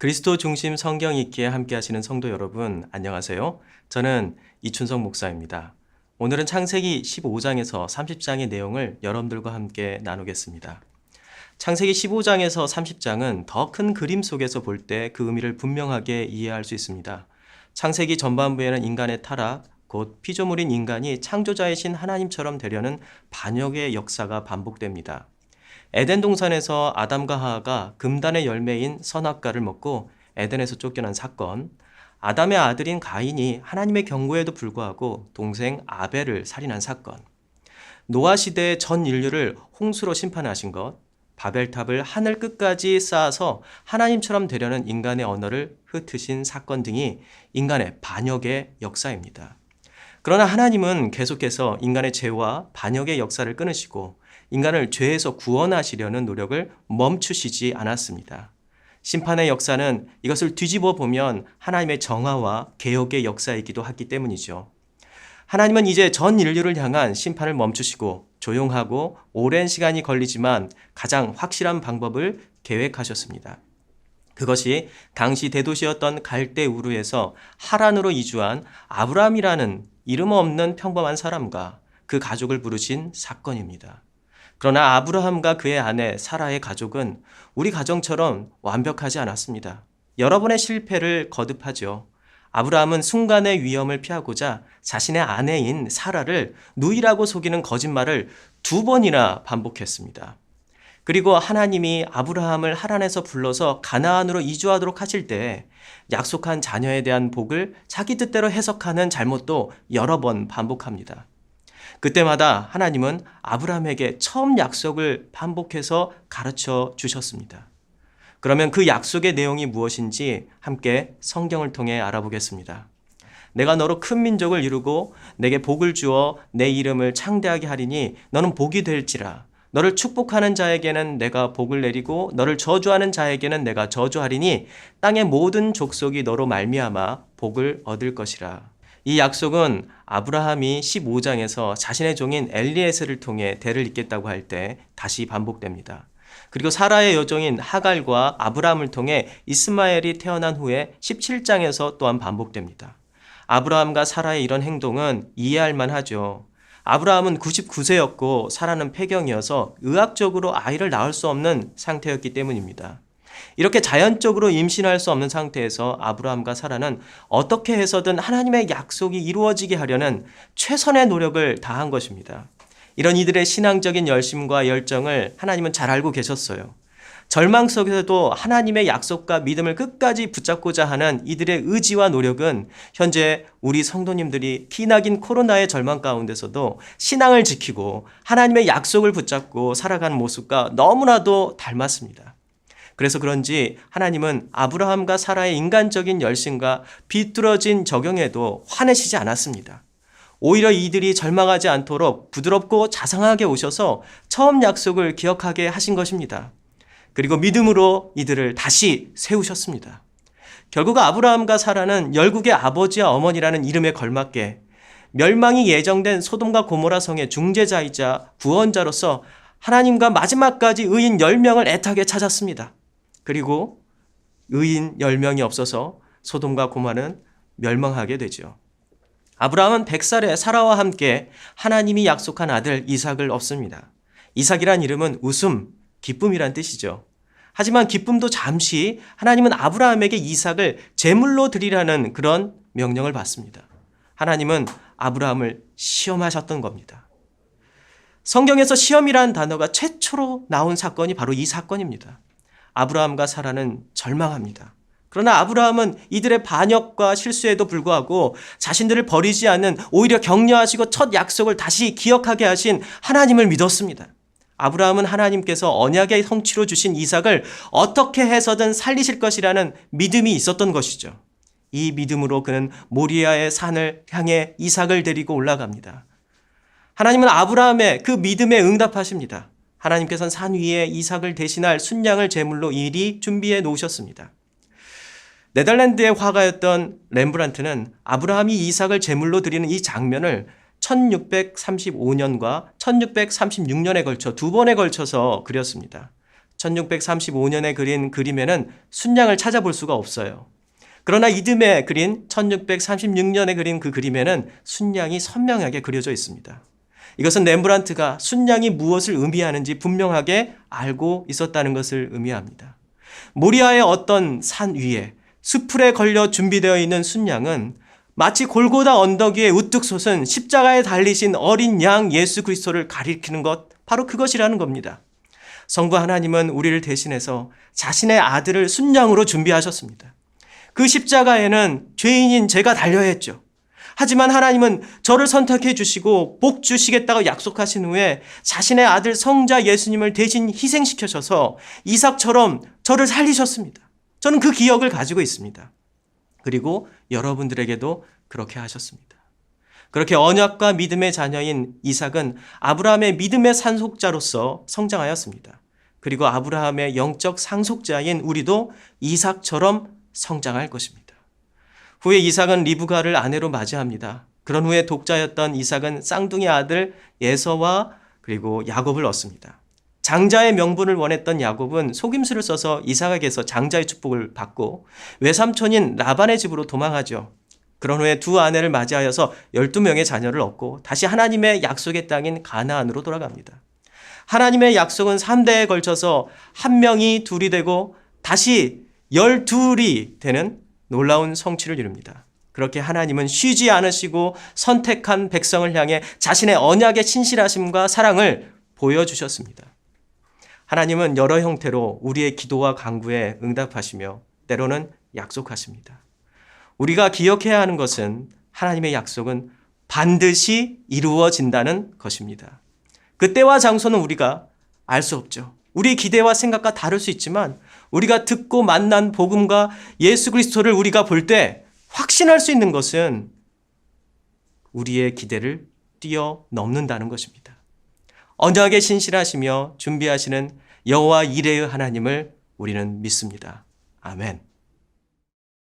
그리스도 중심 성경 읽기에 함께 하시는 성도 여러분, 안녕하세요. 저는 이춘석 목사입니다. 오늘은 창세기 15장에서 30장의 내용을 여러분들과 함께 나누겠습니다. 창세기 15장에서 30장은 더 큰 그림 속에서 볼 때 그 의미를 분명하게 이해할 수 있습니다. 창세기 전반부에는 인간의 타락, 곧 피조물인 인간이 창조자이신 하나님처럼 되려는 반역의 역사가 반복됩니다. 에덴 동산에서 아담과 하와가 금단의 열매인 선악과를 먹고 에덴에서 쫓겨난 사건, 아담의 아들인 가인이 하나님의 경고에도 불구하고 동생 아벨을 살인한 사건, 노아 시대의 전 인류를 홍수로 심판하신 것, 바벨탑을 하늘 끝까지 쌓아서 하나님처럼 되려는 인간의 언어를 흩으신 사건 등이 인간의 반역의 역사입니다. 그러나 하나님은 계속해서 인간의 죄와 반역의 역사를 끊으시고 인간을 죄에서 구원하시려는 노력을 멈추시지 않았습니다. 심판의 역사는 이것을 뒤집어 보면 하나님의 정화와 개혁의 역사이기도 하기 때문이죠. 하나님은 이제 전 인류를 향한 심판을 멈추시고 조용하고 오랜 시간이 걸리지만 가장 확실한 방법을 계획하셨습니다. 그것이 당시 대도시였던 갈대 우르에서 하란으로 이주한 아브라함이라는 이름 없는 평범한 사람과 그 가족을 부르신 사건입니다. 그러나 아브라함과 그의 아내 사라의 가족은 우리 가정처럼 완벽하지 않았습니다. 여러 번의 실패를 거듭하죠. 아브라함은 순간의 위험을 피하고자 자신의 아내인 사라를 누이라고 속이는 거짓말을 2번이나 반복했습니다. 그리고 하나님이 아브라함을 하란에서 불러서 가나안으로 이주하도록 하실 때 약속한 자녀에 대한 복을 자기 뜻대로 해석하는 잘못도 여러 번 반복합니다. 그때마다 하나님은 아브라함에게 처음 약속을 반복해서 가르쳐 주셨습니다. 그러면 그 약속의 내용이 무엇인지 함께 성경을 통해 알아보겠습니다. 내가 너로 큰 민족을 이루고 내게 복을 주어 내 이름을 창대하게 하리니 너는 복이 될지라. 너를 축복하는 자에게는 내가 복을 내리고 너를 저주하는 자에게는 내가 저주하리니 땅의 모든 족속이 너로 말미암아 복을 얻을 것이라. 이 약속은 아브라함이 15장에서 자신의 종인 엘리에셀을 통해 대를 잇겠다고 할 때 다시 반복됩니다. 그리고 사라의 여종인 하갈과 아브라함을 통해 이스마엘이 태어난 후에 17장에서 또한 반복됩니다. 아브라함과 사라의 이런 행동은 이해할 만하죠. 아브라함은 99세였고 사라는 폐경이어서 의학적으로 아이를 낳을 수 없는 상태였기 때문입니다. 이렇게 자연적으로 임신할 수 없는 상태에서 아브라함과 사라는 어떻게 해서든 하나님의 약속이 이루어지게 하려는 최선의 노력을 다한 것입니다. 이런 이들의 신앙적인 열심과 열정을 하나님은 잘 알고 계셨어요. 절망 속에서도 하나님의 약속과 믿음을 끝까지 붙잡고자 하는 이들의 의지와 노력은 현재 우리 성도님들이 기나긴 코로나의 절망 가운데서도 신앙을 지키고 하나님의 약속을 붙잡고 살아가는 모습과 너무나도 닮았습니다. 그래서 그런지 하나님은 아브라함과 사라의 인간적인 열심과 비뚤어진 적용에도 화내시지 않았습니다. 오히려 이들이 절망하지 않도록 부드럽고 자상하게 오셔서 처음 약속을 기억하게 하신 것입니다. 그리고 믿음으로 이들을 다시 세우셨습니다. 결국 아브라함과 사라는 열국의 아버지와 어머니라는 이름에 걸맞게 멸망이 예정된 소돔과 고모라 성의 중재자이자 구원자로서 하나님과 마지막까지 의인 10명을 애타게 찾았습니다. 그리고 의인 10명이 없어서 소돔과 고모라는 멸망하게 되죠. 아브라함은 100살에 사라와 함께 하나님이 약속한 아들 이삭을 얻습니다. 이삭이란 이름은 웃음, 기쁨이란 뜻이죠. 하지만 기쁨도 잠시 하나님은 아브라함에게 이삭을 제물로 드리라는 그런 명령을 받습니다. 하나님은 아브라함을 시험하셨던 겁니다. 성경에서 시험이라는 단어가 최초로 나온 사건이 바로 이 사건입니다. 아브라함과 사라는 절망합니다. 그러나 아브라함은 이들의 반역과 실수에도 불구하고 자신들을 버리지 않는 오히려 격려하시고 첫 약속을 다시 기억하게 하신 하나님을 믿었습니다. 아브라함은 하나님께서 언약의 성취로 주신 이삭을 어떻게 해서든 살리실 것이라는 믿음이 있었던 것이죠. 이 믿음으로 그는 모리아의 산을 향해 이삭을 데리고 올라갑니다. 하나님은 아브라함의 그 믿음에 응답하십니다. 하나님께서는 산 위에 이삭을 대신할 순양을 제물로 이리 준비해 놓으셨습니다. 네덜란드의 화가였던 렘브란트는 아브라함이 이삭을 제물로 드리는 이 장면을 1635년과 1636년에 걸쳐 2번에 걸쳐서 그렸습니다. 1635년에 그린 그림에는 순양을 찾아볼 수가 없어요. 그러나 이듬해 그린 1636년에 그린 그 그림에는 순양이 선명하게 그려져 있습니다. 이것은 렘브란트가 순양이 무엇을 의미하는지 분명하게 알고 있었다는 것을 의미합니다. 모리아의 어떤 산 위에 수풀에 걸려 준비되어 있는 순양은 마치 골고다 언덕 위에 우뚝 솟은 십자가에 달리신 어린 양 예수 그리스도를 가리키는 것, 바로 그것이라는 겁니다. 성부 하나님은 우리를 대신해서 자신의 아들을 순양으로 준비하셨습니다. 그 십자가에는 죄인인 제가 달려야 했죠. 하지만 하나님은 저를 선택해 주시고 복 주시겠다고 약속하신 후에 자신의 아들 성자 예수님을 대신 희생시켜셔서 이삭처럼 저를 살리셨습니다. 저는 그 기억을 가지고 있습니다. 그리고 여러분들에게도 그렇게 하셨습니다. 그렇게 언약과 믿음의 자녀인 이삭은 아브라함의 믿음의 상속자로서 성장하였습니다. 그리고 아브라함의 영적 상속자인 우리도 이삭처럼 성장할 것입니다. 후에 이삭은 리브가를 아내로 맞이합니다. 그런 후에 독자였던 이삭은 쌍둥이 아들 에서와 그리고 야곱을 얻습니다. 장자의 명분을 원했던 야곱은 속임수를 써서 이삭에게서 장자의 축복을 받고 외삼촌인 라반의 집으로 도망하죠. 그런 후에 두 아내를 맞이하여서 12명의 자녀를 얻고 다시 하나님의 약속의 땅인 가나안으로 돌아갑니다. 하나님의 약속은 3대에 걸쳐서 한 명이 둘이 되고 다시 12이 되는 놀라운 성취를 이룹니다. 그렇게 하나님은 쉬지 않으시고 선택한 백성을 향해 자신의 언약의 신실하심과 사랑을 보여주셨습니다. 하나님은 여러 형태로 우리의 기도와 간구에 응답하시며 때로는 약속하십니다. 우리가 기억해야 하는 것은 하나님의 약속은 반드시 이루어진다는 것입니다. 그때와 장소는 우리가 알 수 없죠. 우리 기대와 생각과 다를 수 있지만 우리가 듣고 만난 복음과 예수 그리스도를 우리가 볼 때 확신할 수 있는 것은 우리의 기대를 뛰어넘는다는 것입니다. 언약에 신실하시며 준비하시는 여호와 이레의 하나님을 우리는 믿습니다. 아멘.